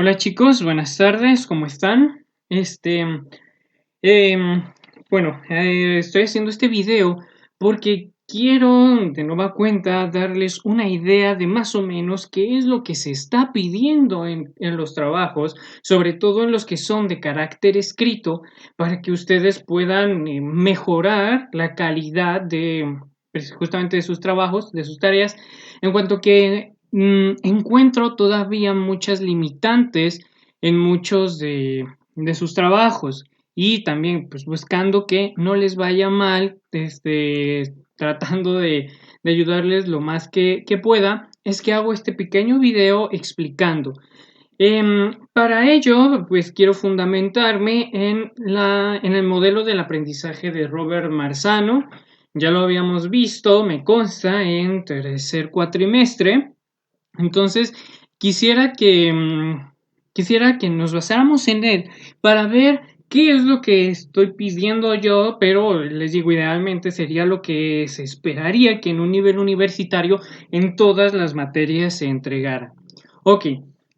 Hola chicos, buenas tardes, ¿cómo están? Em, estoy haciendo este video porque quiero de nueva cuenta darles una idea de más o menos qué es lo que se está pidiendo en los trabajos, sobre todo en los que son de carácter escrito, para que ustedes puedan mejorar la calidad de pues, justamente de sus trabajos, de sus tareas, en cuanto que encuentro todavía muchas limitantes en muchos de sus trabajos y también pues buscando que no les vaya mal, tratando de ayudarles lo más que pueda, es que hago este pequeño video explicando. Para ello, pues quiero fundamentarme en el modelo del aprendizaje de Robert Marzano. Ya lo habíamos visto, me consta, en tercer cuatrimestre. Entonces, quisiera que, quisiera que nos basáramos en él para ver qué es lo que estoy pidiendo yo, pero les digo, idealmente sería lo que se esperaría que en un nivel universitario en todas las materias se entregara. Ok,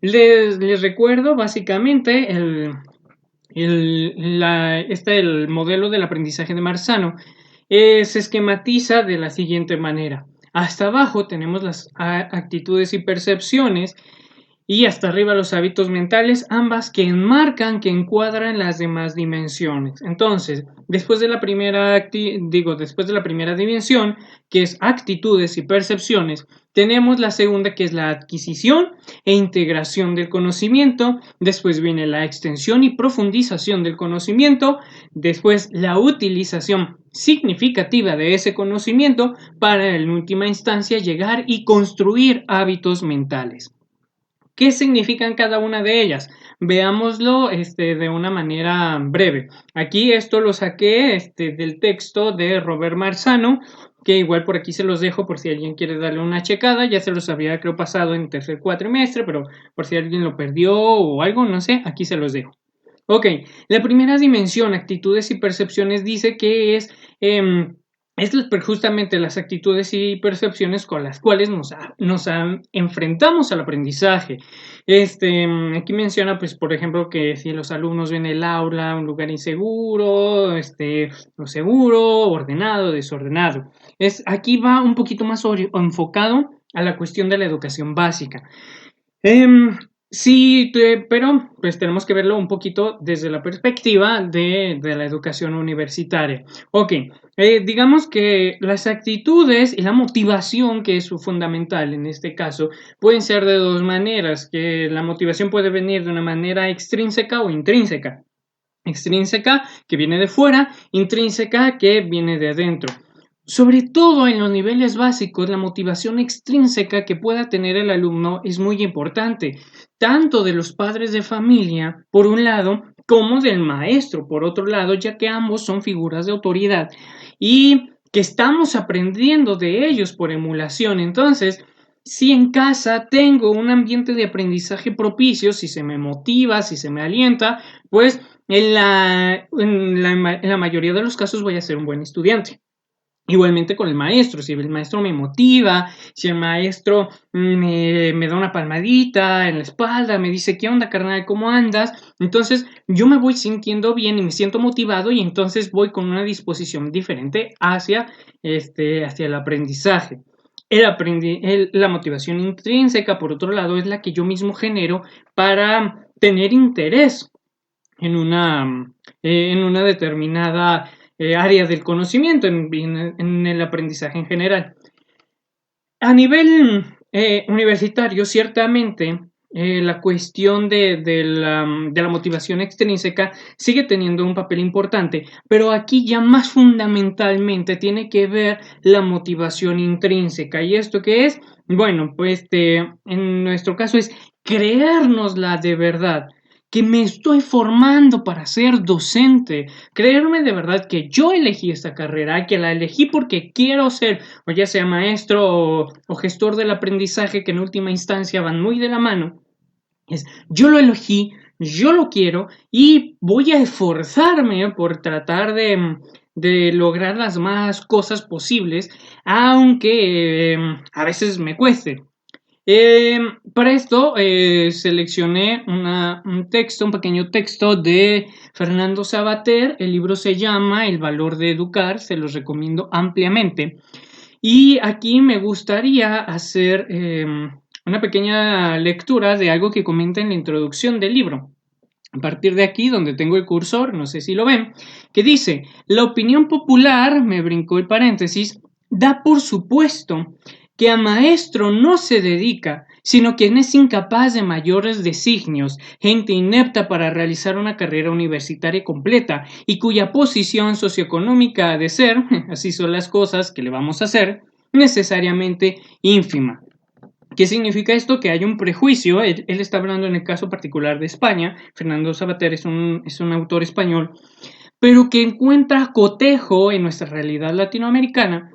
les recuerdo básicamente el modelo del aprendizaje de Marzano. Se esquematiza de la siguiente manera. Hasta abajo tenemos las actitudes y percepciones y hasta arriba los hábitos mentales, ambas que enmarcan, que encuadran las demás dimensiones. Entonces, después de la después de la primera dimensión, que es actitudes y percepciones, tenemos la segunda, que es la adquisición e integración del conocimiento. Después viene la extensión y profundización del conocimiento. Después la utilización significativa de ese conocimiento para en última instancia llegar y construir hábitos mentales. ¿Qué significan cada una de ellas? Veámoslo de una manera breve. Aquí esto lo saqué del texto de Robert Marzano, que igual por aquí se los dejo por si alguien quiere darle una checada. Ya se los había creo pasado en tercer cuatrimestre, pero por si alguien lo perdió o algo, no sé, aquí se los dejo. Ok, la primera dimensión, actitudes y percepciones, dice que es justamente las actitudes y percepciones con las cuales nos enfrentamos al aprendizaje. Aquí menciona, pues, por ejemplo, que si los alumnos ven el aula un lugar inseguro, no seguro, ordenado, desordenado. Aquí va un poquito más enfocado a la cuestión de la educación básica. Sí, pero pues tenemos que verlo un poquito desde la perspectiva de la educación universitaria. Ok, digamos que las actitudes y la motivación, que es su fundamental en este caso, pueden ser de dos maneras, que la motivación puede venir de una manera extrínseca o intrínseca. Extrínseca, que viene de fuera, intrínseca, que viene de adentro. Sobre todo en los niveles básicos, la motivación extrínseca que pueda tener el alumno es muy importante, tanto de los padres de familia, por un lado, como del maestro, por otro lado, ya que ambos son figuras de autoridad y que estamos aprendiendo de ellos por emulación. Entonces, si en casa tengo un ambiente de aprendizaje propicio, si se me motiva, si se me alienta, pues en la mayoría de los casos voy a ser un buen estudiante. Igualmente con el maestro, si el maestro me motiva, si el maestro me da una palmadita en la espalda, me dice, ¿qué onda, carnal? ¿Cómo andas? Entonces yo me voy sintiendo bien y me siento motivado y entonces voy con una disposición diferente hacia el aprendizaje. La motivación intrínseca, por otro lado, es la que yo mismo genero para tener interés en una determinada área del conocimiento, en el aprendizaje en general. A nivel universitario, ciertamente, la cuestión de la motivación extrínseca sigue teniendo un papel importante, pero aquí ya más fundamentalmente tiene que ver la motivación intrínseca. ¿Y esto qué es? Bueno, pues en nuestro caso es creérnosla de verdad, que me estoy formando para ser docente, creerme de verdad que yo elegí esta carrera, que la elegí porque quiero ser, o ya sea maestro o gestor del aprendizaje, que en última instancia van muy de la mano. Yo lo elegí, yo lo quiero y voy a esforzarme por tratar de lograr las más cosas posibles, aunque a veces me cueste. Para esto seleccioné un pequeño texto de Fernando Savater. El libro se llama El valor de educar, se los recomiendo ampliamente. Y aquí me gustaría hacer una pequeña lectura de algo que comenta en la introducción del libro. A partir de aquí, donde tengo el cursor, no sé si lo ven, que dice, la opinión popular, me brincó el paréntesis, da por supuesto que a maestro no se dedica, sino quien es incapaz de mayores designios, gente inepta para realizar una carrera universitaria completa y cuya posición socioeconómica ha de ser, así son las cosas que le vamos a hacer, necesariamente ínfima. ¿Qué significa esto? Que hay un prejuicio. Él está hablando en el caso particular de España. Fernando Savater es un autor español, pero que encuentra cotejo en nuestra realidad latinoamericana.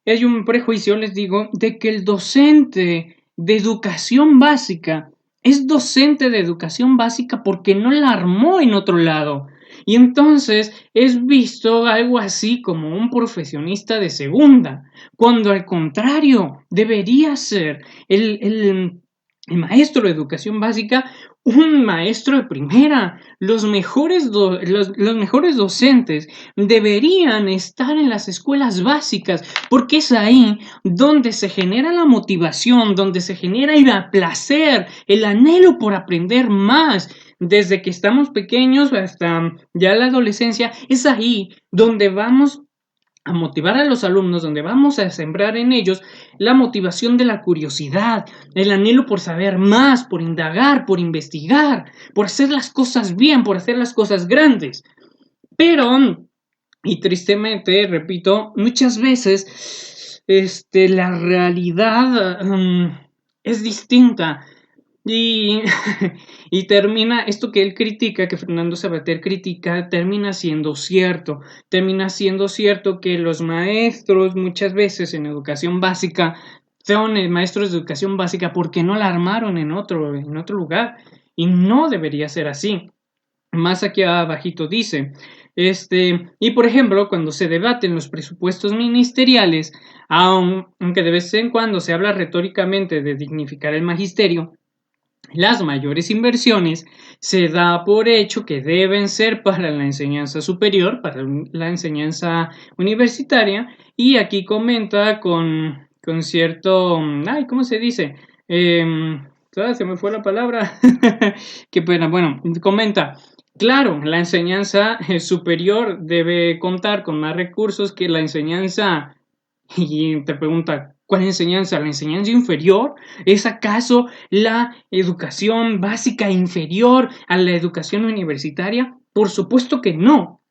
Hay un prejuicio, les digo, de que el docente de educación básica es docente de educación básica porque no la armó en otro lado. Y entonces es visto algo así como un profesionista de segunda, cuando al contrario debería ser el maestro de educación básica un maestro de primera. Los mejores docentes deberían estar en las escuelas básicas, porque es ahí donde se genera la motivación, donde se genera el placer, el anhelo por aprender más. Desde que estamos pequeños hasta ya la adolescencia, es ahí donde vamos a motivar a los alumnos, donde vamos a sembrar en ellos la motivación de la curiosidad, el anhelo por saber más, por indagar, por investigar, por hacer las cosas bien, por hacer las cosas grandes. Pero, y tristemente, repito, muchas veces la realidad es distinta. Y, y termina, esto que él critica, que Fernando Savater critica, termina siendo cierto. Termina siendo cierto que los maestros muchas veces en educación básica son maestros de educación básica porque no la armaron en otro lugar. Y no debería ser así. Más aquí abajito dice, y por ejemplo, cuando se debaten los presupuestos ministeriales, aunque de vez en cuando se habla retóricamente de dignificar el magisterio, las mayores inversiones se da por hecho que deben ser para la enseñanza superior, para la enseñanza universitaria, y aquí comenta con cierto, ¿cómo se dice? Se me fue la palabra, qué pena, bueno, comenta, claro, la enseñanza superior debe contar con más recursos que la enseñanza, y te pregunta, ¿cuál enseñanza? ¿La enseñanza inferior? ¿Es acaso la educación básica inferior a la educación universitaria? Por supuesto que no.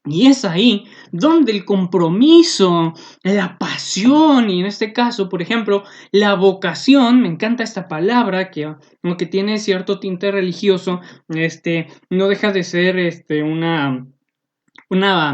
Y es ahí donde el compromiso, la pasión, y en este caso, por ejemplo, la vocación, me encanta esta palabra que aunque tiene cierto tinte religioso, no deja de ser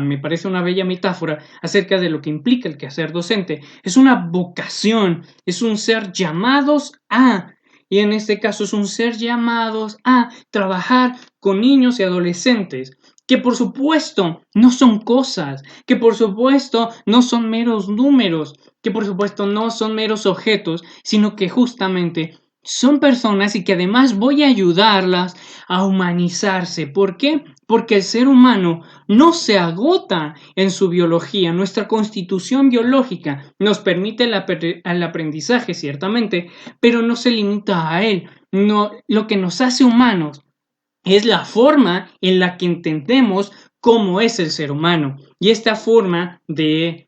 me parece una bella metáfora acerca de lo que implica el quehacer docente. Es una vocación, es un ser llamados a, y en este caso es un ser llamados a trabajar con niños y adolescentes, que por supuesto no son cosas, que por supuesto no son meros números, que por supuesto no son meros objetos, sino que justamente son personas y que además voy a ayudarlas a humanizarse. ¿Por qué? Porque el ser humano no se agota en su biología. Nuestra constitución biológica nos permite el aprendizaje, ciertamente, pero no se limita a él. No, lo que nos hace humanos es la forma en la que entendemos cómo es el ser humano. Y esta forma en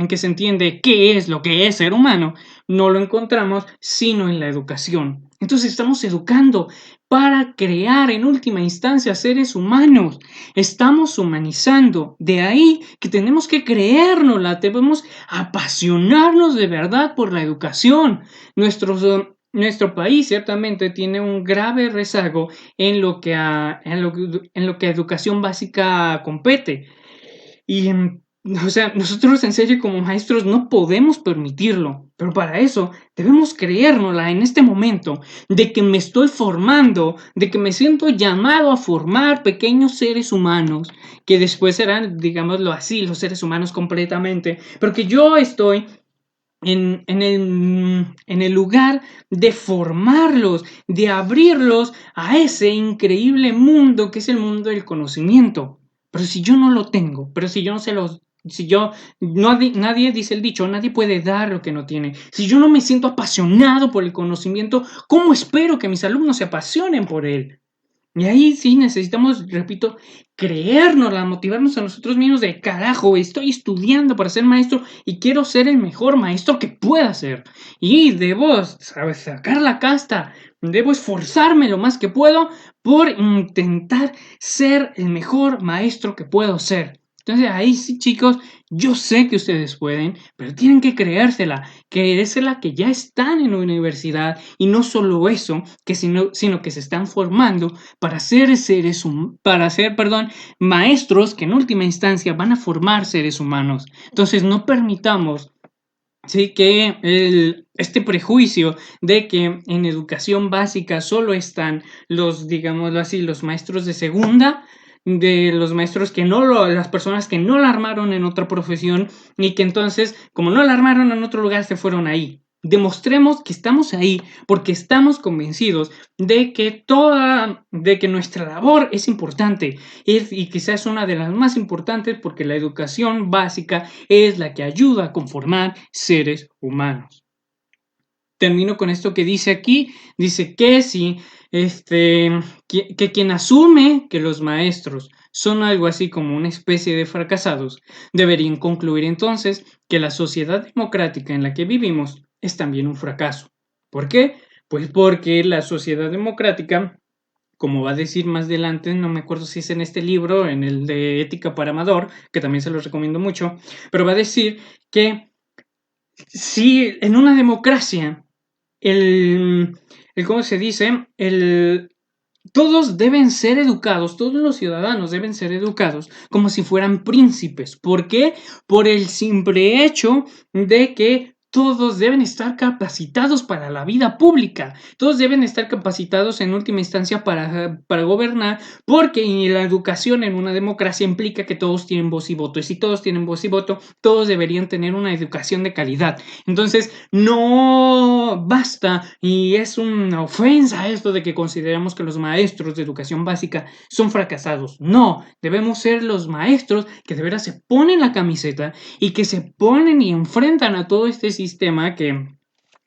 que se entiende qué es lo que es ser humano, no lo encontramos sino en la educación. Entonces estamos educando para crear en última instancia seres humanos. Estamos humanizando. De ahí que tenemos que creérnosla, debemos apasionarnos de verdad por la educación. Nuestro país ciertamente tiene un grave rezago en lo que a educación básica compete. Y, o sea, nosotros en serio como maestros no podemos permitirlo, pero para eso debemos creérnosla en este momento de que me estoy formando, de que me siento llamado a formar pequeños seres humanos, que después serán, digámoslo así, los seres humanos completamente, pero que yo estoy en el lugar de formarlos, de abrirlos a ese increíble mundo que es el mundo del conocimiento. Pero si yo no lo tengo, pero si yo no se los, si yo, nadie dice el dicho, nadie puede dar lo que no tiene. Si yo no me siento apasionado por el conocimiento, ¿cómo espero que mis alumnos se apasionen por él? Y ahí sí necesitamos, repito, creérnosla, motivarnos a nosotros mismos de carajo, estoy estudiando para ser maestro y quiero ser el mejor maestro que pueda ser. Y debo, ¿sabes?, sacar la casta, debo esforzarme lo más que puedo por intentar ser el mejor maestro que puedo ser. Entonces ahí sí, chicos, yo sé que ustedes pueden, pero tienen que creérsela que ya están en la universidad y no solo eso, sino que se están formando para ser maestros que en última instancia van a formar seres humanos. Entonces no permitamos, sí, que este prejuicio de que en educación básica solo están los, digámoslo así, los maestros de segunda, de los maestros las personas que no la armaron en otra profesión y que entonces, como no la armaron en otro lugar, se fueron ahí. Demostremos que estamos ahí porque estamos convencidos de que nuestra labor es importante y quizás es una de las más importantes porque la educación básica es la que ayuda a conformar seres humanos. Termino con esto que dice aquí, dice que si que quien asume que los maestros son algo así como una especie de fracasados, deberían concluir entonces que la sociedad democrática en la que vivimos es también un fracaso. ¿Por qué? Pues porque la sociedad democrática, como va a decir más adelante, no me acuerdo si es en este libro, en el de Ética para Amador, que también se los recomiendo mucho, pero va a decir que si en una democracia ¿cómo se dice? Todos deben ser educados, todos los ciudadanos deben ser educados como si fueran príncipes. ¿Por qué? Por el simple hecho de que todos deben estar capacitados para la vida pública, todos deben estar capacitados en última instancia para gobernar, porque la educación en una democracia implica que todos tienen voz y voto, y si todos tienen voz y voto, todos deberían tener una educación de calidad. Entonces, no basta, y es una ofensa esto de que consideramos que los maestros de educación básica son fracasados. No, debemos ser los maestros que de veras se ponen la camiseta y que se ponen y enfrentan a todo este sistema que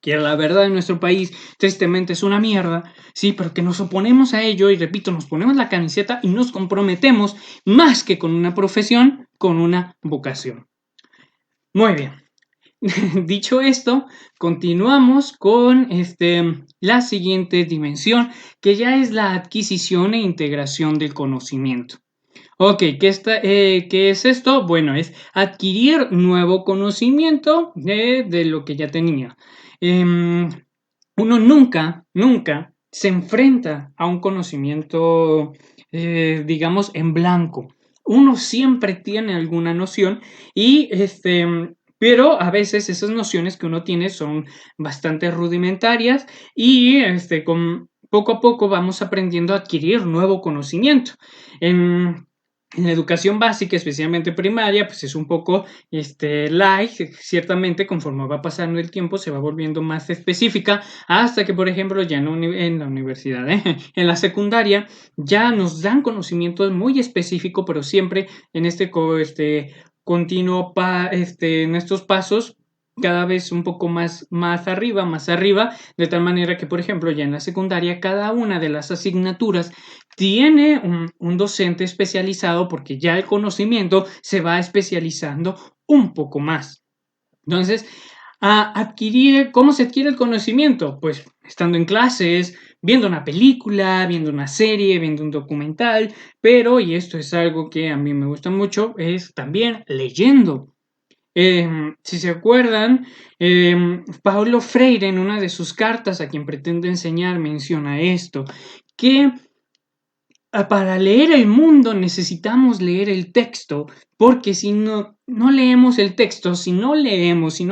la verdad en nuestro país tristemente es una mierda, sí, pero que nos oponemos a ello y repito, nos ponemos la camiseta y nos comprometemos más que con una profesión, con una vocación. Muy bien. Dicho esto, continuamos con la siguiente dimensión, que ya es la adquisición e integración del conocimiento. Ok, ¿qué es esto? Bueno, es adquirir nuevo conocimiento de lo que ya tenía. Uno nunca se enfrenta a un conocimiento, digamos, en blanco. Uno siempre tiene alguna noción y pero a veces esas nociones que uno tiene son bastante rudimentarias y poco a poco vamos aprendiendo a adquirir nuevo conocimiento. En la educación básica, especialmente primaria, pues es un poco light, ciertamente conforme va pasando el tiempo se va volviendo más específica, hasta que, por ejemplo, ya en la universidad, en la secundaria, ya nos dan conocimientos muy específicos, pero siempre en continuo, en estos pasos, cada vez un poco más arriba, de tal manera que, por ejemplo, ya en la secundaria, cada una de las asignaturas tiene un docente especializado porque ya el conocimiento se va especializando un poco más. Entonces, ¿cómo se adquiere el conocimiento? Pues estando en clases, viendo una película, viendo una serie, viendo un documental, pero, y esto es algo que a mí me gusta mucho, es también leyendo. Si se acuerdan, Paulo Freire en una de sus cartas a quien pretende enseñar menciona esto, que para leer el mundo necesitamos leer el texto, porque si no leemos el texto, si no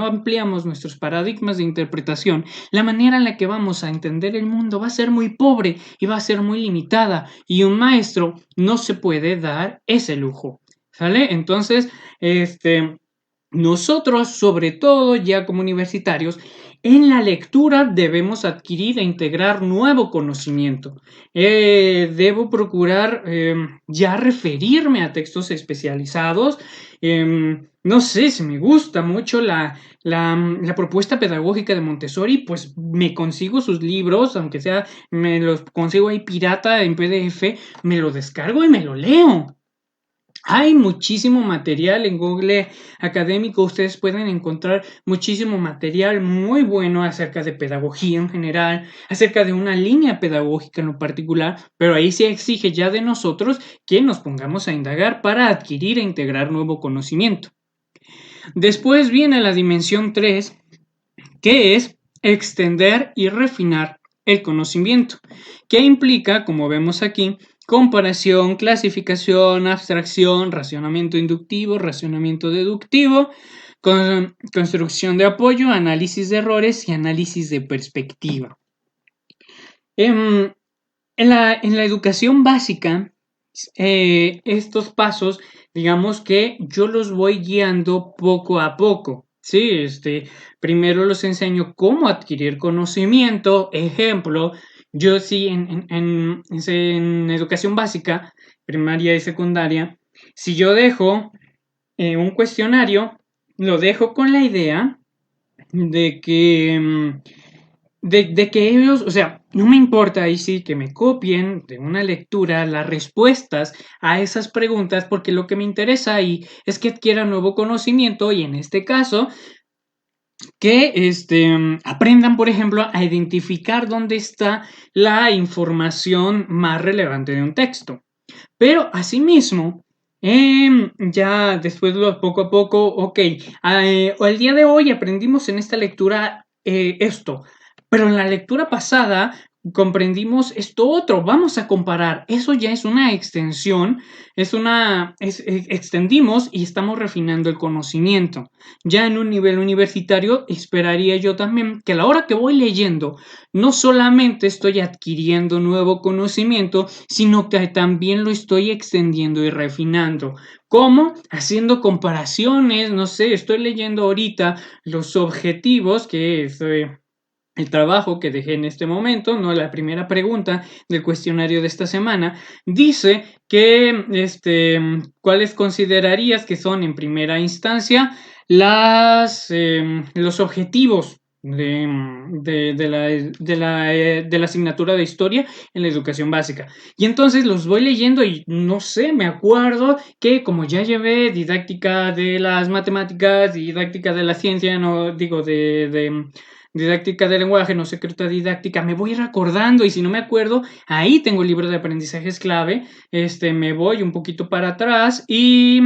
ampliamos nuestros paradigmas de interpretación, la manera en la que vamos a entender el mundo va a ser muy pobre y va a ser muy limitada, y un maestro no se puede dar ese lujo, ¿sale? Entonces, Nosotros, sobre todo ya como universitarios, en la lectura debemos adquirir e integrar nuevo conocimiento. Debo procurar ya referirme a textos especializados. No sé, si me gusta mucho la propuesta pedagógica de Montessori, pues me consigo sus libros, aunque sea, me los consigo ahí pirata en PDF, me lo descargo y me lo leo. Hay muchísimo material en Google Académico, ustedes pueden encontrar muchísimo material muy bueno acerca de pedagogía en general, acerca de una línea pedagógica en lo particular, pero ahí se exige ya de nosotros que nos pongamos a indagar para adquirir e integrar nuevo conocimiento. Después viene la dimensión 3, que es extender y refinar el conocimiento, que implica, como vemos aquí, comparación, clasificación, abstracción, racionamiento inductivo, racionamiento deductivo, construcción de apoyo, análisis de errores y análisis de perspectiva. En la educación básica, estos pasos, digamos que yo los voy guiando poco a poco. Sí, primero los enseño cómo adquirir conocimiento. Ejemplo, yo sí en educación básica, primaria y secundaria, si yo dejo un cuestionario, lo dejo con la idea de que de que ellos, o sea, no me importa ahí sí que me copien de una lectura las respuestas a esas preguntas, porque lo que me interesa ahí es que adquieran nuevo conocimiento y en este caso que aprendan, por ejemplo, a identificar dónde está la información más relevante de un texto. Pero asimismo, ya después poco a poco, ok, el día de hoy aprendimos en esta lectura esto, pero en la lectura pasada comprendimos esto otro, vamos a comparar, eso ya es una extensión, extendimos y estamos refinando el conocimiento. Ya en un nivel universitario esperaría yo también que a la hora que voy leyendo, no solamente estoy adquiriendo nuevo conocimiento, sino que también lo estoy extendiendo y refinando. ¿Cómo? Haciendo comparaciones, no sé, estoy leyendo ahorita los objetivos que es el trabajo que dejé en este momento, no la primera pregunta del cuestionario de esta semana, dice que ¿cuáles considerarías que son en primera instancia los objetivos de la asignatura de historia en la educación básica? Y entonces los voy leyendo y no sé, me acuerdo que como ya llevé didáctica de las matemáticas, didáctica de la ciencia, no digo de didáctica del lenguaje, no secreta didáctica, me voy recordando y si no me acuerdo, ahí tengo el libro de aprendizajes clave, me voy un poquito para atrás y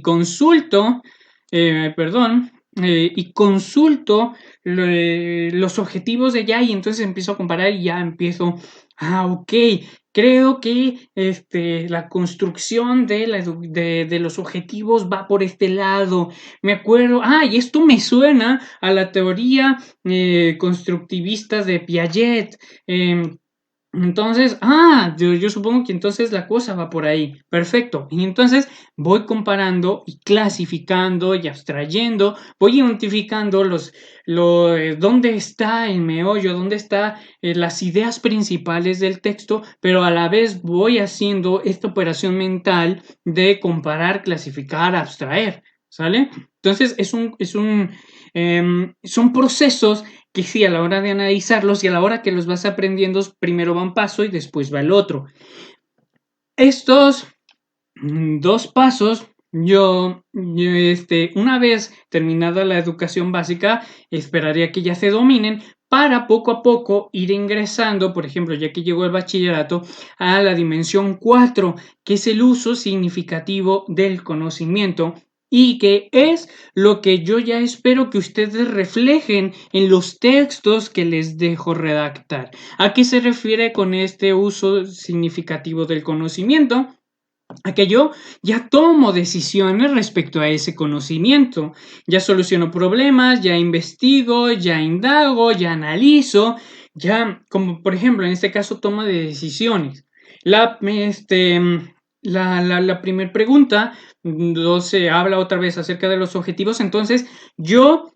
consulto, y consulto los objetivos de ya y entonces empiezo a comparar y ya empiezo, ok, creo que la construcción de los objetivos va por este lado. Me acuerdo, y esto me suena a la teoría constructivista de Piaget. Entonces, yo supongo que entonces la cosa va por ahí. Perfecto. Y entonces voy comparando y clasificando y abstrayendo, voy identificando dónde está el meollo, dónde están las ideas principales del texto, pero a la vez voy haciendo esta operación mental de comparar, clasificar, abstraer. ¿Sale? Entonces son procesos que sí, a la hora de analizarlos y a la hora que los vas aprendiendo, primero va un paso y después va el otro. Estos dos pasos, una vez terminada la educación básica, esperaría que ya se dominen para poco a poco ir ingresando, por ejemplo, ya que llegó el bachillerato, a la dimensión 4, que es el uso significativo del conocimiento y que es lo que yo ya espero que ustedes reflejen en los textos que les dejo redactar. ¿A qué se refiere con este uso significativo del conocimiento? A que yo ya tomo decisiones respecto a ese conocimiento, ya soluciono problemas, ya investigo, ya indago, ya analizo, ya como por ejemplo en este caso toma de decisiones. la primera pregunta, se habla otra vez acerca de los objetivos. Entonces, yo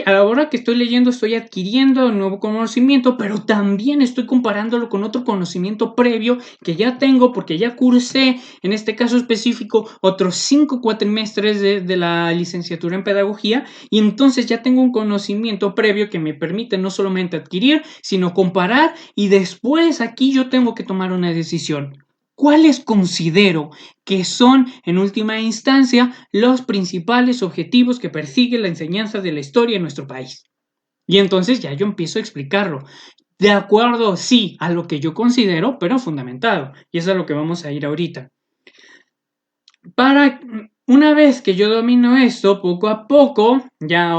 a la hora que estoy leyendo, estoy adquiriendo un nuevo conocimiento, pero también estoy comparándolo con otro conocimiento previo que ya tengo porque ya cursé, en este caso específico, otros 5 cuatrimestres de la licenciatura en pedagogía, y entonces ya tengo un conocimiento previo que me permite no solamente adquirir, sino comparar, y después aquí yo tengo que tomar una decisión. ¿Cuáles considero que son, en última instancia, los principales objetivos que persigue la enseñanza de la historia en nuestro país? Y entonces ya yo empiezo a explicarlo. De acuerdo, sí, a lo que yo considero, pero fundamentado. Y eso es a lo que vamos a ir ahorita. Para una vez que yo domino esto, poco a poco, ya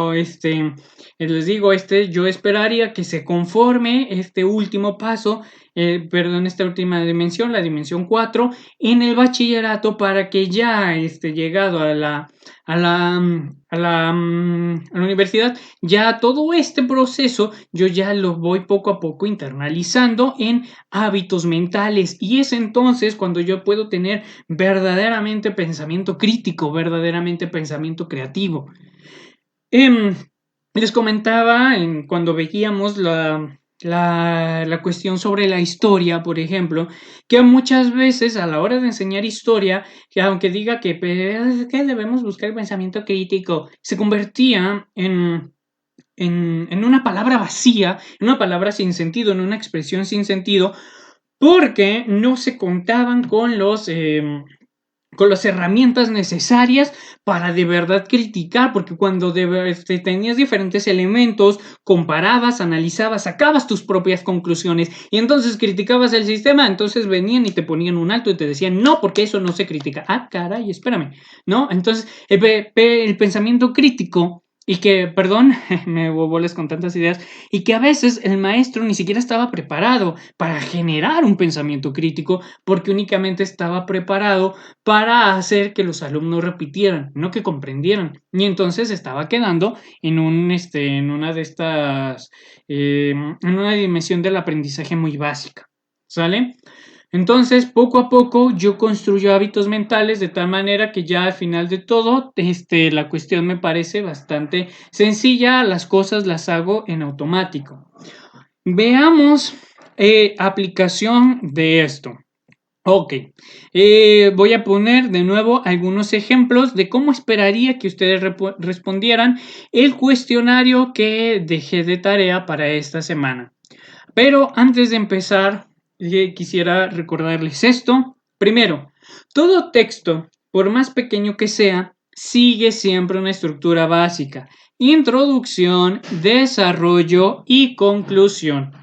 les digo, yo esperaría que se conforme este último paso, esta última dimensión, la dimensión 4, en el bachillerato, para que ya llegado a la universidad, ya todo este proceso yo ya lo voy poco a poco internalizando en hábitos mentales, y es entonces cuando yo puedo tener verdaderamente pensamiento crítico, verdaderamente pensamiento creativo. Les comentaba cuando veíamos la cuestión sobre la historia, por ejemplo, que muchas veces a la hora de enseñar historia, que aunque diga que debemos buscar el pensamiento crítico, se convertía en una palabra vacía, en una palabra sin sentido, en una expresión sin sentido, porque no se contaban con las herramientas necesarias para de verdad criticar, porque cuando tenías diferentes elementos, comparabas, analizabas, sacabas tus propias conclusiones y entonces criticabas el sistema, entonces venían y te ponían un alto y te decían, no, porque eso no se critica. Ah, caray, espérame, ¿no? Entonces, el pensamiento crítico, y que, perdón, me boles con tantas ideas, y que a veces el maestro ni siquiera estaba preparado para generar un pensamiento crítico, porque únicamente estaba preparado para hacer que los alumnos repitieran, no que comprendieran. Y entonces estaba quedando en una de estas, en una dimensión del aprendizaje muy básica, ¿sale? Entonces, poco a poco yo construyo hábitos mentales de tal manera que ya al final de todo, la cuestión me parece bastante sencilla, las cosas las hago en automático. Veamos aplicación de esto. Ok, voy a poner de nuevo algunos ejemplos de cómo esperaría que ustedes respondieran el cuestionario que dejé de tarea para esta semana. Pero antes de empezar, quisiera recordarles esto. Primero, todo texto, por más pequeño que sea, sigue siempre una estructura básica: introducción, desarrollo y conclusión.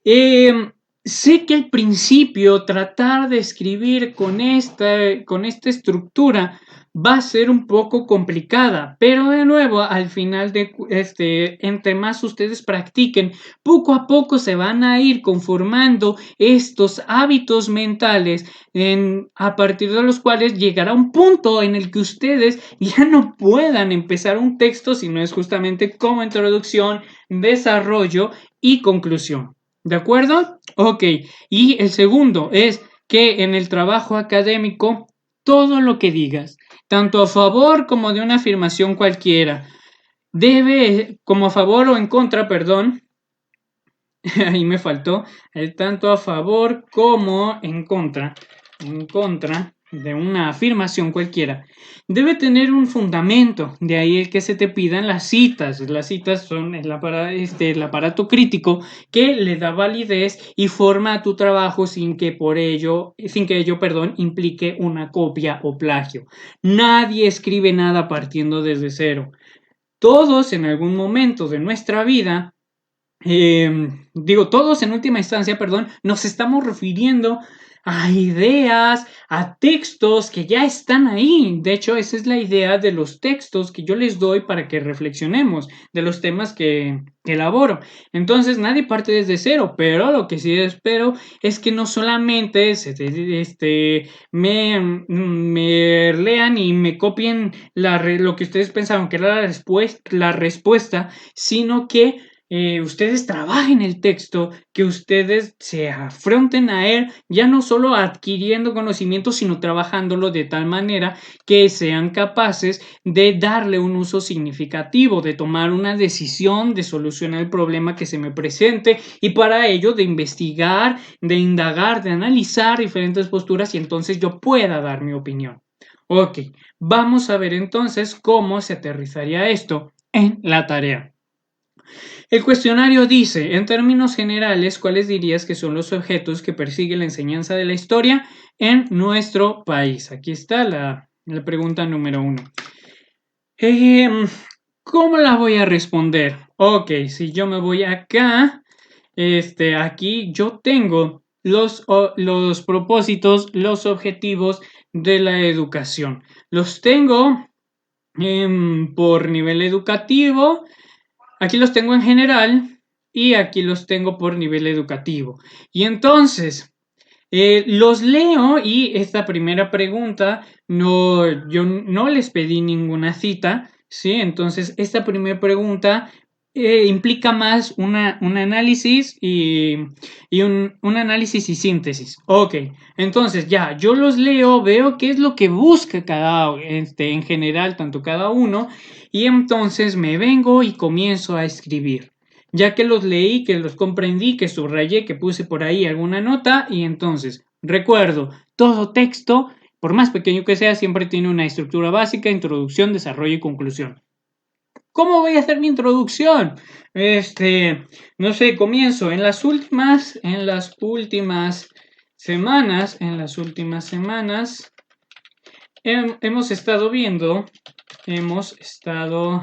Sé que al principio tratar de escribir con esta estructura va a ser un poco complicada, pero de nuevo, al final entre más ustedes practiquen, poco a poco se van a ir conformando estos hábitos mentales, a partir de los cuales llegará un punto en el que ustedes ya no puedan empezar un texto si no es justamente como introducción, desarrollo y conclusión. ¿De acuerdo? Ok. Y el segundo es que en el trabajo académico, todo lo que digas, tanto a favor como de una afirmación cualquiera, debe, como a favor o en contra, perdón, ahí me faltó, tanto a favor como en contra de una afirmación cualquiera, debe tener un fundamento. De ahí el que se te pidan las citas. Las citas son el aparato crítico que le da validez y forma a tu trabajo sin que ello, implique una copia o plagio. Nadie escribe nada partiendo desde cero. Todos en algún momento de nuestra vida, todos en última instancia, nos estamos refiriendo a ideas, a textos que ya están ahí. De hecho, esa es la idea de los textos que yo les doy para que reflexionemos de los temas que elaboro. Entonces, nadie parte desde cero, pero lo que sí espero es que no solamente me lean y me copien lo que ustedes pensaron que era la respuesta, sino que ustedes trabajen el texto, que ustedes se afronten a él, ya no solo adquiriendo conocimiento, sino trabajándolo de tal manera que sean capaces de darle un uso significativo, de tomar una decisión, de solucionar el problema que se me presente y para ello de investigar, de indagar, de analizar diferentes posturas y entonces yo pueda dar mi opinión. Ok, vamos a ver entonces cómo se aterrizaría esto en la tarea. El cuestionario dice, en términos generales, ¿cuáles dirías que son los objetos que persigue la enseñanza de la historia en nuestro país? Aquí está la pregunta número 1. ¿Cómo la voy a responder? Ok, si yo me voy acá, aquí yo tengo los propósitos, los objetivos de la educación. Los tengo por nivel educativo. Aquí los tengo en general y aquí los tengo por nivel educativo. Y entonces, los leo y esta primera pregunta, yo no les pedí ninguna cita, ¿sí? Entonces, esta primera pregunta implica más un análisis y un análisis y síntesis. Ok, entonces ya, yo los leo, veo qué es lo que busca en general, tanto cada uno, y entonces me vengo y comienzo a escribir. Ya que los leí, que los comprendí, que subrayé, que puse por ahí alguna nota, y entonces, recuerdo, todo texto, por más pequeño que sea, siempre tiene una estructura básica, introducción, desarrollo y conclusión. ¿Cómo voy a hacer mi introducción? No sé, comienzo en las últimas semanas, hemos estado viendo,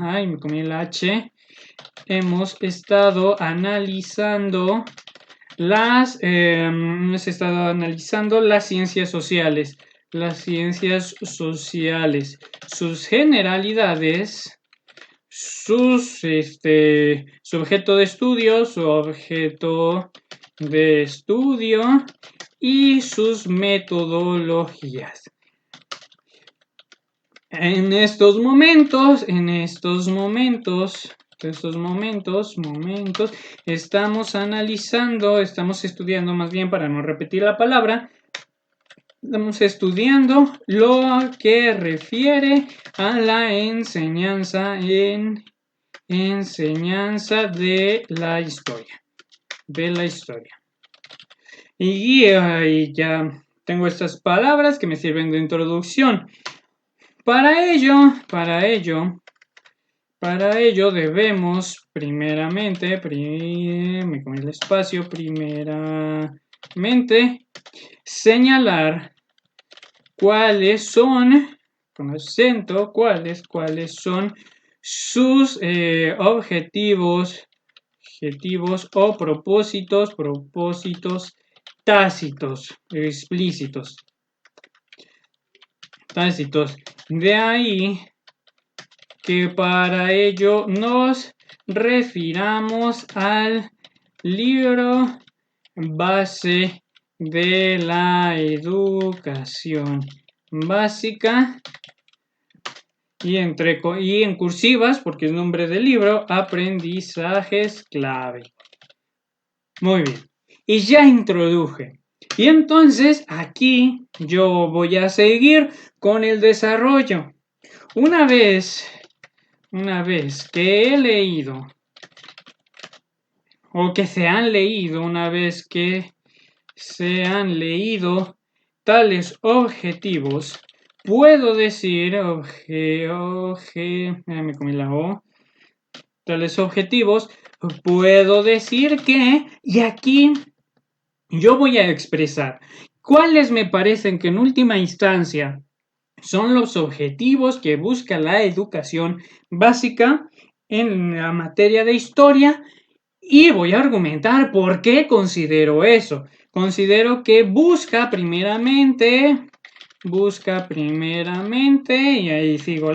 ay, me comí el H, hemos estado analizando hemos estado analizando las ciencias sociales, sus generalidades, su objeto de estudio y sus metodologías. En estos momentos, estamos estudiando más bien para no repetir la palabra, estamos estudiando lo que refiere a la enseñanza de la historia. Y ya tengo estas palabras que me sirven de introducción. Para ello debemos primeramente señalar cuáles son, con acento, cuáles son sus objetivos o propósitos tácitos, explícitos. De ahí que para ello nos refiramos al libro base de la educación básica y en cursivas, porque es nombre del libro, aprendizajes clave. Muy bien. Y ya introduje. Y entonces aquí yo voy a seguir con el desarrollo. Una vez que he leído, o que se han leído, tales objetivos, puedo decir, me comí la O, tales objetivos, puedo decir que, y aquí yo voy a expresar cuáles me parecen que en última instancia son los objetivos que busca la educación básica en la materia de historia y voy a argumentar por qué considero eso. Considero que busca primeramente, y ahí sigo,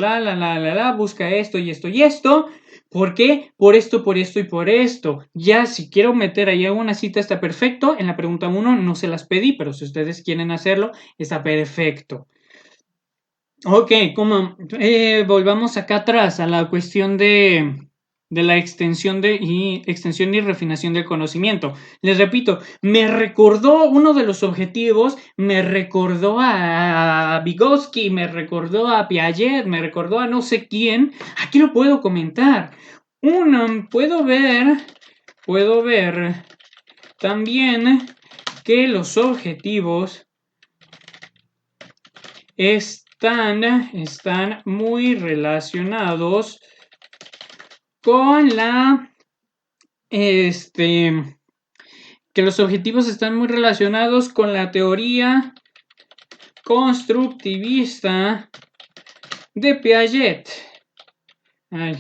busca esto y esto y esto. ¿Por qué? Por esto y por esto. Ya si quiero meter ahí alguna cita está perfecto. En la pregunta 1 no se las pedí, pero si ustedes quieren hacerlo, está perfecto. Ok, volvamos acá atrás a la cuestión de de la extensión y refinación del conocimiento. Les repito, me recordó uno de los objetivos, me recordó a Vygotsky, me recordó a Piaget, me recordó a no sé quién. Aquí lo puedo comentar. Puedo ver también que los objetivos están muy relacionados con que los objetivos están muy relacionados con la teoría constructivista de Piaget.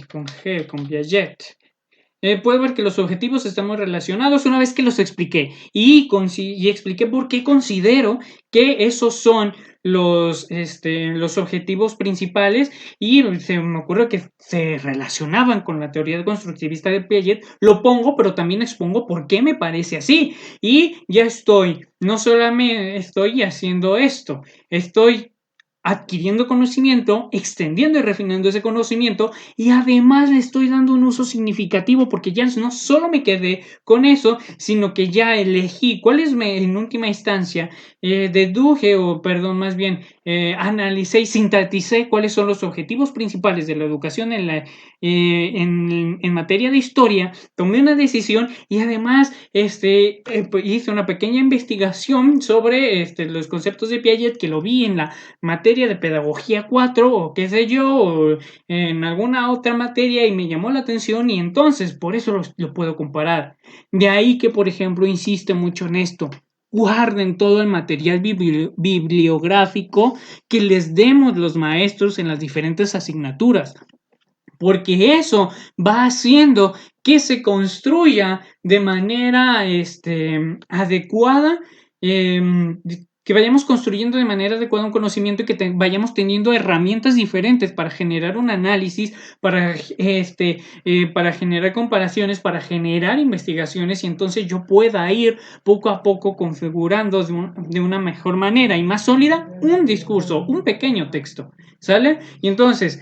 Con Piaget. Puedo ver que los objetivos están muy relacionados una vez que los expliqué y expliqué por qué considero que esos son los objetivos principales y se me ocurrió que se relacionaban con la teoría constructivista de Piaget. Lo pongo, pero también expongo por qué me parece así y ya no solamente estoy haciendo esto, estoy adquiriendo conocimiento, extendiendo y refinando ese conocimiento y además le estoy dando un uso significativo porque ya no solo me quedé con eso, sino que ya elegí cuáles en última instancia analicé y sinteticé cuáles son los objetivos principales de la educación en materia de historia, tomé una decisión y además hice una pequeña investigación sobre los conceptos de Piaget que lo vi en la materia de pedagogía 4 o qué sé yo, o en alguna otra materia y me llamó la atención y entonces por eso lo puedo comparar. De ahí que, por ejemplo, insiste mucho en esto. Guarden todo el material bibliográfico que les demos los maestros en las diferentes asignaturas, porque eso va haciendo que se construya de manera adecuada, que vayamos construyendo de manera adecuada un conocimiento y que vayamos teniendo herramientas diferentes para generar un análisis, para generar comparaciones, para generar investigaciones y entonces yo pueda ir poco a poco configurando de una mejor manera y más sólida un discurso, un pequeño texto, ¿sale? Y entonces,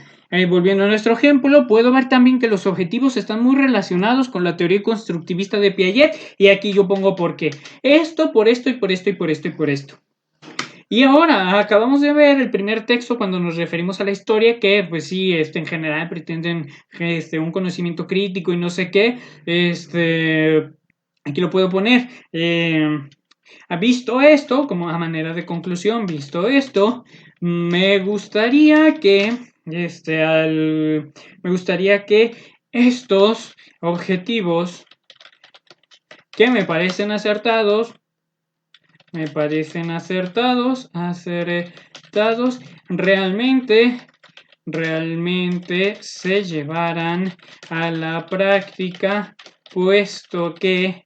volviendo a nuestro ejemplo, puedo ver también que los objetivos están muy relacionados con la teoría constructivista de Piaget y aquí yo pongo por qué. Esto, por esto y por esto y por esto y por esto. Y ahora acabamos de ver el primer texto cuando nos referimos a la historia que pues sí, en general pretenden un conocimiento crítico y no sé qué. Aquí lo puedo poner. Visto esto, como a manera de conclusión, visto esto, me gustaría que estos objetivos que me parecen acertados, realmente se llevaran a la práctica, puesto que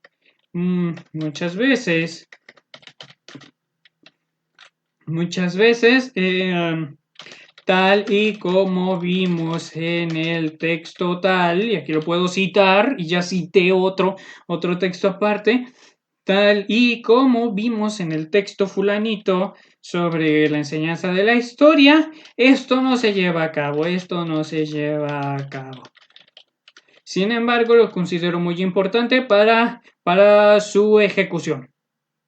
muchas veces tal y como vimos en el texto tal, y aquí lo puedo citar, y ya cité otro texto aparte, tal y como vimos en el texto fulanito sobre la enseñanza de la historia, esto no se lleva a cabo. Sin embargo, lo considero muy importante para su ejecución.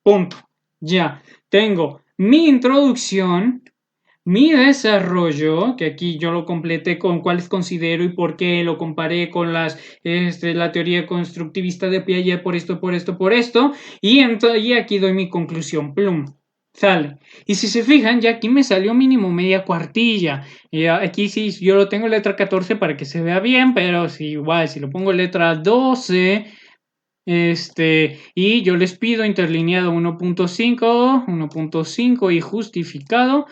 Punto. Ya tengo mi introducción, mi desarrollo, que aquí yo lo completé con cuáles considero y por qué lo comparé con la teoría constructivista de Piaget por esto, y aquí doy mi conclusión, plum, sale. Y si se fijan, ya aquí me salió mínimo media cuartilla, y aquí sí, yo lo tengo letra 14 para que se vea bien, pero si lo pongo letra 12... y yo les pido interlineado 1.5 y justificado.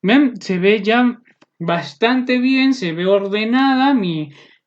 ¿Ven? Se ve ya bastante bien, se ve ordenada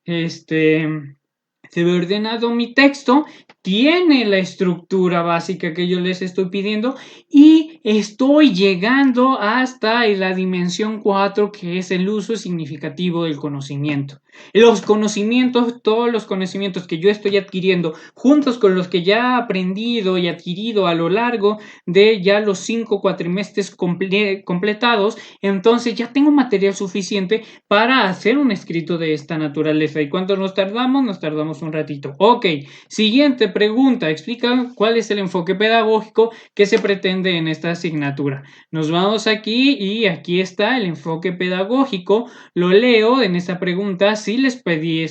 se ve ordenado mi texto, tiene la estructura básica que yo les estoy pidiendo y estoy llegando hasta la dimensión 4, que es el uso significativo del conocimiento. Los conocimientos, todos los conocimientos que yo estoy adquiriendo, juntos con los que ya he aprendido y adquirido a lo largo de ya los 5 cuatrimestres completados, entonces ya tengo material suficiente para hacer un escrito de esta naturaleza. ¿Y cuánto nos tardamos? Nos tardamos un ratito. Ok, siguiente pregunta. Explica cuál es el enfoque pedagógico que se pretende en esta asignatura. Nos vamos aquí y aquí está el enfoque pedagógico. Lo leo en esta pregunta. Sí les pedí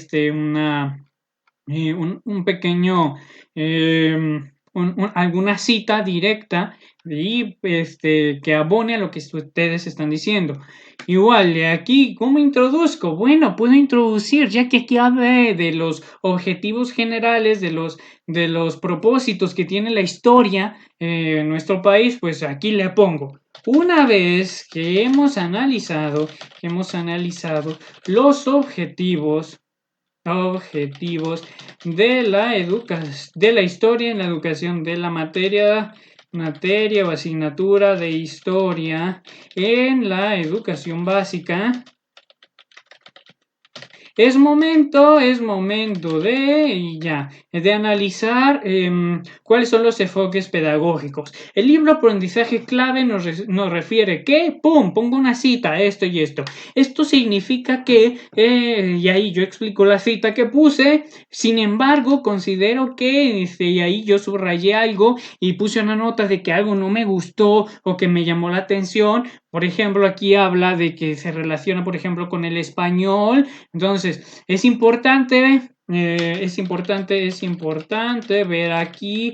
un pequeño, alguna cita directa y que abone a lo que ustedes están diciendo. Igual, de aquí, ¿cómo introduzco? Bueno, puedo introducir, ya que aquí habla de los objetivos generales, de los propósitos que tiene la historia en nuestro país, pues aquí le pongo. Una vez que hemos analizado los objetivos de la historia en la educación, de la materia o asignatura de historia en la educación básica, es momento de analizar cuáles son los enfoques pedagógicos. El libro Aprendizaje Clave nos refiere que, ¡pum!, pongo una cita, esto y esto. Esto significa que, y ahí yo explico la cita que puse, sin embargo, considero que, y ahí yo subrayé algo y puse una nota de que algo no me gustó o que me llamó la atención. Por ejemplo, aquí habla de que se relaciona, por ejemplo, con el español. Entonces, es importante ver aquí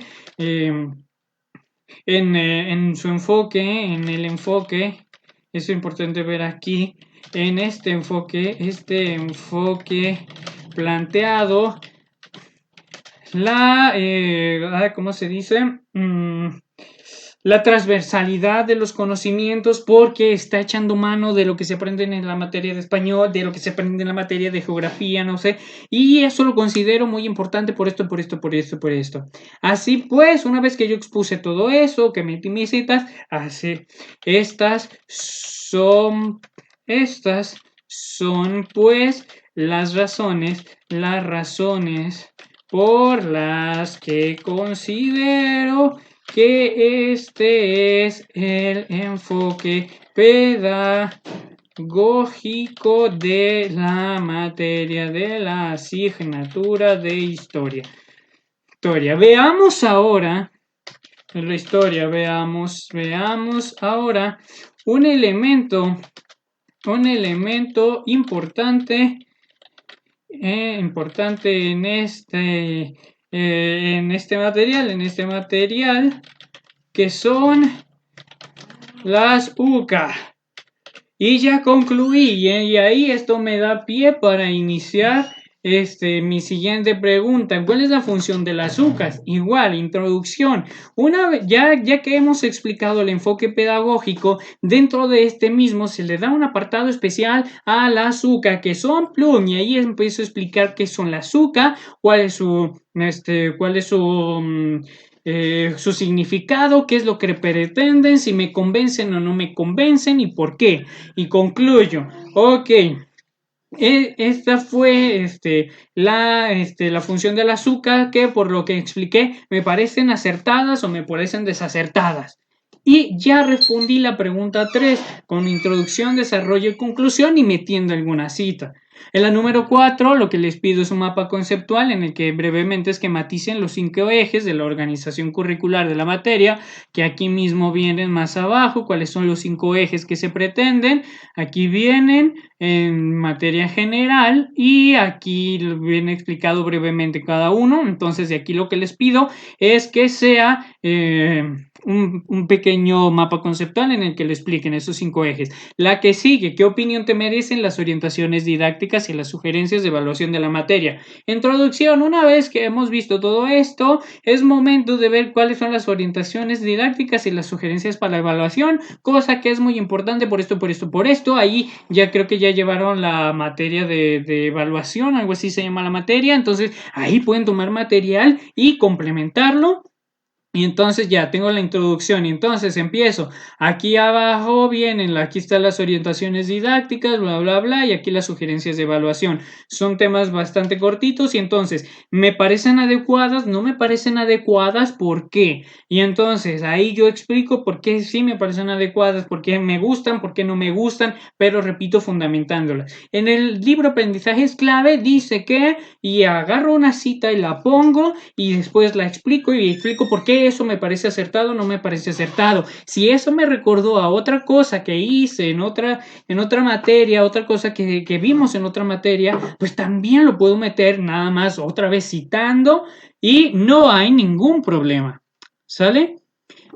en su enfoque, en el enfoque, es importante ver aquí en este enfoque planteado ¿cómo se dice? La transversalidad de los conocimientos, porque está echando mano de lo que se aprende en la materia de español, de lo que se aprende en la materia de geografía, no sé, y eso lo considero muy importante por esto. Así pues, una vez que yo expuse todo eso, que metí mis citas, estas son pues las razones por las que considero que este es el enfoque pedagógico de la materia, de la asignatura de historia. Veamos ahora la historia, veamos ahora un elemento importante en este material, que son las UCA. Y ya concluí, y ahí esto me da pie para iniciar mi siguiente pregunta. ¿Cuál es la función de las UCAs? Igual, introducción. Una vez, ya que hemos explicado el enfoque pedagógico, dentro de este mismo se le da un apartado especial a las UCA, que son plum, y ahí empiezo a explicar qué son las UCA, cuál es su significado, qué es lo que pretenden, si me convencen o no me convencen y por qué. Y concluyo. Ok. Esta fue la función del azúcar, que por lo que expliqué me parecen acertadas o me parecen desacertadas. Y ya respondí la pregunta 3 con introducción, desarrollo y conclusión y metiendo alguna cita. En la número 4 lo que les pido es un mapa conceptual en el que brevemente esquematicen los 5 ejes de la organización curricular de la materia, que aquí mismo vienen más abajo, cuáles son los 5 ejes que se pretenden. Aquí vienen en materia general y aquí viene explicado brevemente cada uno. Entonces de aquí lo que les pido es que sea un pequeño mapa conceptual en el que le expliquen esos 5 ejes. La que sigue, ¿qué opinión te merecen las orientaciones didácticas y las sugerencias de evaluación de la materia? Introducción. Una vez que hemos visto todo esto, es momento de ver cuáles son las orientaciones didácticas y las sugerencias para la evaluación, cosa que es muy importante por esto. Ahí ya creo que ya llevaron la materia de evaluación, algo así se llama la materia, entonces ahí pueden tomar material y complementarlo Y entonces ya tengo la introducción y entonces empiezo. Aquí abajo vienen, aquí están las orientaciones didácticas, bla, bla, bla, y aquí las sugerencias de evaluación. Son temas bastante cortitos y entonces, ¿me parecen adecuadas? ¿No me parecen adecuadas? ¿Por qué? Y entonces ahí yo explico por qué sí me parecen adecuadas, por qué me gustan, por qué no me gustan, pero repito, fundamentándolas. En el libro Aprendizajes Clave dice que, y agarro una cita y la pongo y después la explico y explico por qué eso me parece acertado o no me parece acertado. Si eso me recordó a otra cosa que hice en otra materia, otra cosa que vimos en otra materia, pues también lo puedo meter nada más otra vez citando y no hay ningún problema. ¿Sale?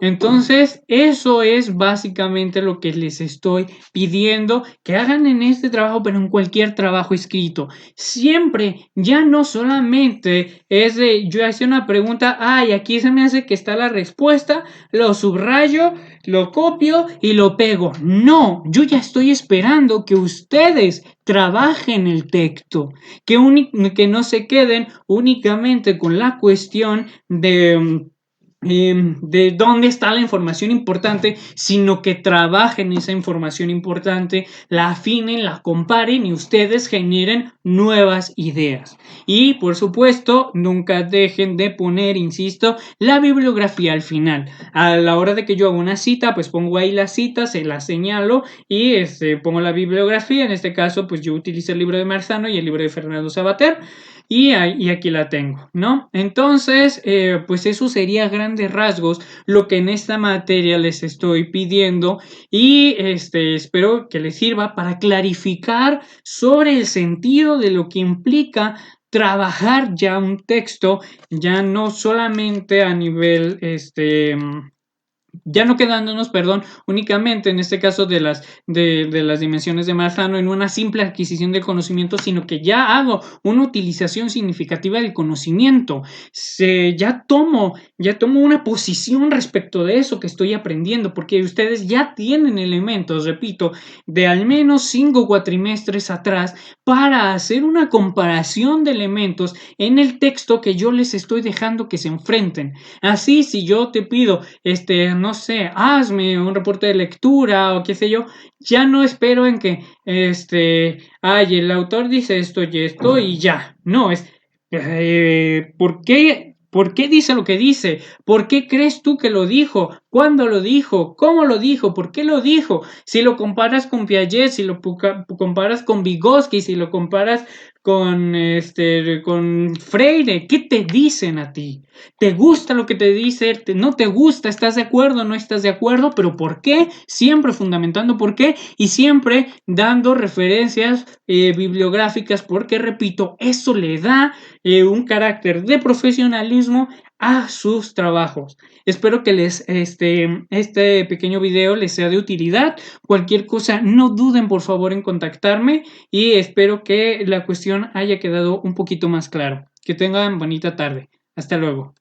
Entonces, eso es básicamente lo que les estoy pidiendo que hagan en este trabajo, pero en cualquier trabajo escrito. Siempre, ya no solamente es de yo hice una pregunta, ay, aquí se me hace que está la respuesta, lo subrayo, lo copio y lo pego. No, yo ya estoy esperando que ustedes trabajen el texto, que no se queden únicamente con la cuestión de dónde está la información importante, sino que trabajen esa información importante, la afinen, la comparen y ustedes generen nuevas ideas. Y por supuesto, nunca dejen de poner, insisto, la bibliografía al final. A la hora de que yo hago una cita, pues pongo ahí la cita, se la señalo y pongo la bibliografía. En este caso, pues yo utilizo el libro de Marzano y el libro de Fernando Sabater. Y aquí la tengo, ¿no? Entonces, pues eso sería grandes rasgos lo que en esta materia les estoy pidiendo y espero que les sirva para clarificar sobre el sentido de lo que implica trabajar ya un texto, ya no solamente a nivel, ya no quedándonos, perdón, únicamente en este caso de las dimensiones de Marzano en una simple adquisición de conocimiento, sino que ya hago una utilización significativa del conocimiento. Ya tomo una posición respecto de eso que estoy aprendiendo, porque ustedes ya tienen elementos, repito, de al menos 5 cuatrimestres atrás para hacer una comparación de elementos en el texto que yo les estoy dejando que se enfrenten. Así, si yo te pido, no sé, hazme un reporte de lectura o qué sé yo, ya no espero en que, ay, el autor dice esto y esto y ya. No, ¿por qué? ¿Por qué dice lo que dice? ¿Por qué crees tú que lo dijo? ¿Cuándo lo dijo? ¿Cómo lo dijo? ¿Por qué lo dijo? Si lo comparas con Piaget, si lo comparas con Vygotsky, si lo comparas con Freire, ¿qué te dicen a ti? ¿Te gusta lo que te dice? ¿No te gusta? ¿Estás de acuerdo? ¿No estás de acuerdo? ¿Pero por qué? Siempre fundamentando por qué y siempre dando referencias bibliográficas porque, repito, eso le da un carácter de profesionalismo a sus trabajos. Espero que este pequeño video les sea de utilidad. Cualquier cosa, no duden por favor en contactarme y espero que la cuestión haya quedado un poquito más clara. Que tengan bonita tarde. Hasta luego.